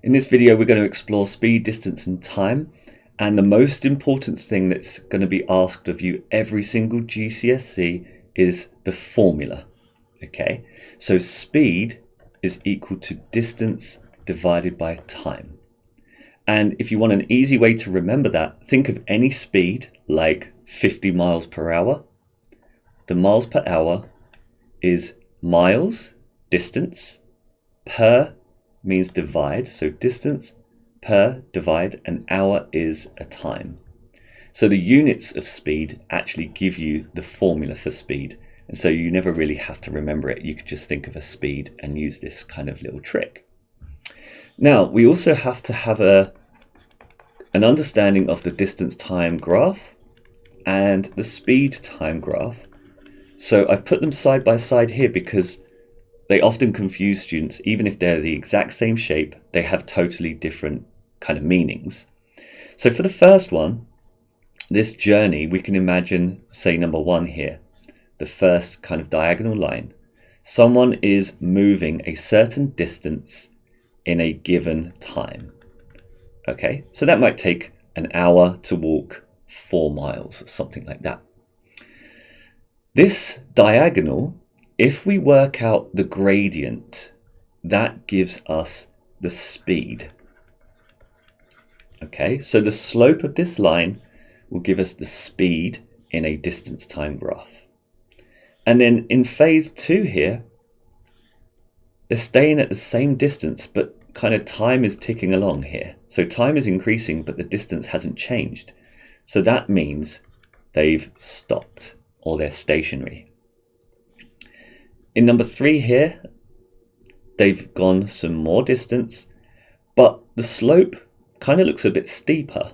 In this video, we're going to explore speed, distance, and time. And the most important thing that's going to be asked of you every single GCSE is the formula. Okay, so speed is equal to distance divided by time. And if you want an easy way to remember that, think of any speed like 50 miles per hour. The miles per hour is miles, distance, per means divide, so distance per divide, and hour is a time. So the units of speed actually give you the formula for speed, and so you never really have to remember it. You could just think of a speed and use this kind of little trick. Now we also have to have an understanding of the distance time graph and the speed time graph. So I've put them side by side here because they often confuse students. Even if they're the exact same shape, they have totally different kind of meanings. So for the first one, this journey, we can imagine, say number 1 here, the first kind of diagonal line. Someone is moving a certain distance in a given time. Okay, so that might take an hour to walk 4 miles or something like that. This diagonal, if we work out the gradient, that gives us the speed. Okay, so the slope of this line will give us the speed in a distance time graph. And then in phase 2 here, they're staying at the same distance, but kind of time is ticking along here. So time is increasing, but the distance hasn't changed. So that means they've stopped or they're stationary. In number 3 here, they've gone some more distance, but the slope kind of looks a bit steeper.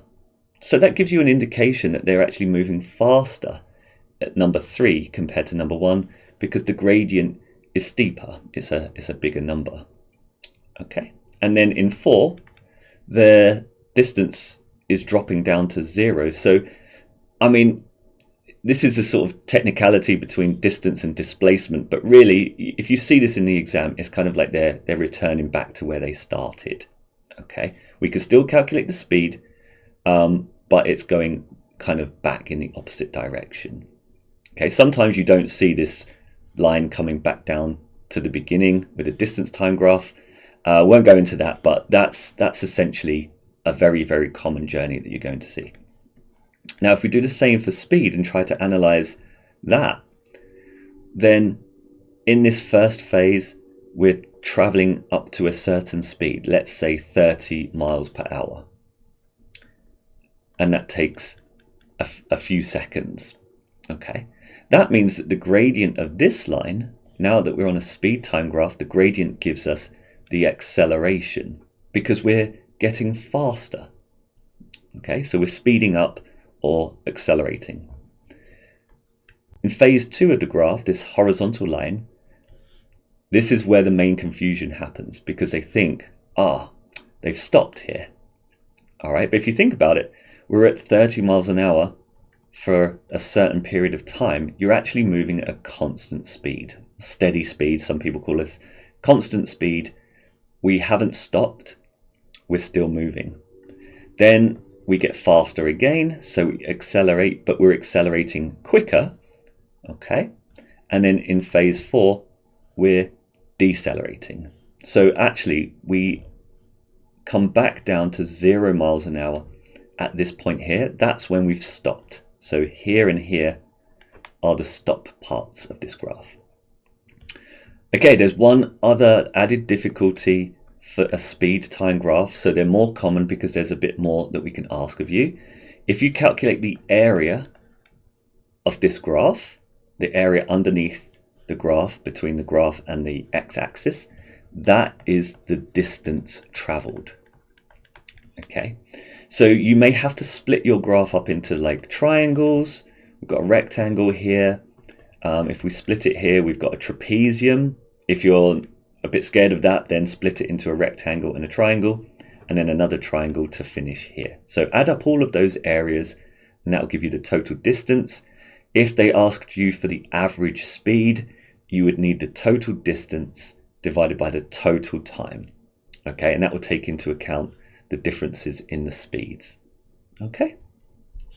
So that gives you an indication that they're actually moving faster at number 3 compared to number 1, because the gradient is steeper. It's a bigger number. Okay. And then in 4, the distance is dropping down to 0. So, I mean, this is a sort of technicality between distance and displacement, but really, if you see this in the exam, it's kind of like they're returning back to where they started. Okay, we can still calculate the speed, but it's going kind of back in the opposite direction. Okay, sometimes you don't see this line coming back down to the beginning with a distance time graph. Won't go into that, but that's essentially a very, very common journey that you're going to see. Now, if we do the same for speed and try to analyze that, then in this first phase, we're traveling up to a certain speed, let's say 30 miles per hour. And that takes a few seconds. Okay, that means that the gradient of this line, now that we're on a speed time graph, the gradient gives us the acceleration because we're getting faster. Okay, so we're speeding up or accelerating. In phase 2 of the graph, this horizontal line, this is where the main confusion happens because they think, they've stopped here. All right, but if you think about it, we're at 30 miles an hour for a certain period of time. You're actually moving at a constant speed, steady speed, some people call this constant speed. We haven't stopped, we're still moving. Then we get faster again, so we accelerate, but we're accelerating quicker. Okay, and then in phase 4, we're decelerating. So actually, we come back down to 0 miles an hour at this point here. That's when we've stopped. So here and here are the stop parts of this graph. Okay, there's one other added difficulty for a speed time graph. So they're more common because there's a bit more that we can ask of you. If you calculate the area of this graph, the area underneath the graph, between the graph and the x-axis, that is the distance traveled. Okay, so you may have to split your graph up into like triangles. We've got a rectangle here. If we split it here, we've got a trapezium. If you're a bit scared of that, then split it into a rectangle and a triangle, and then another triangle to finish here. So add up all of those areas, and that will give you the total distance. If they asked you for the average speed, you would need the total distance divided by the total time. Okay, and that will take into account the differences in the speeds. Okay.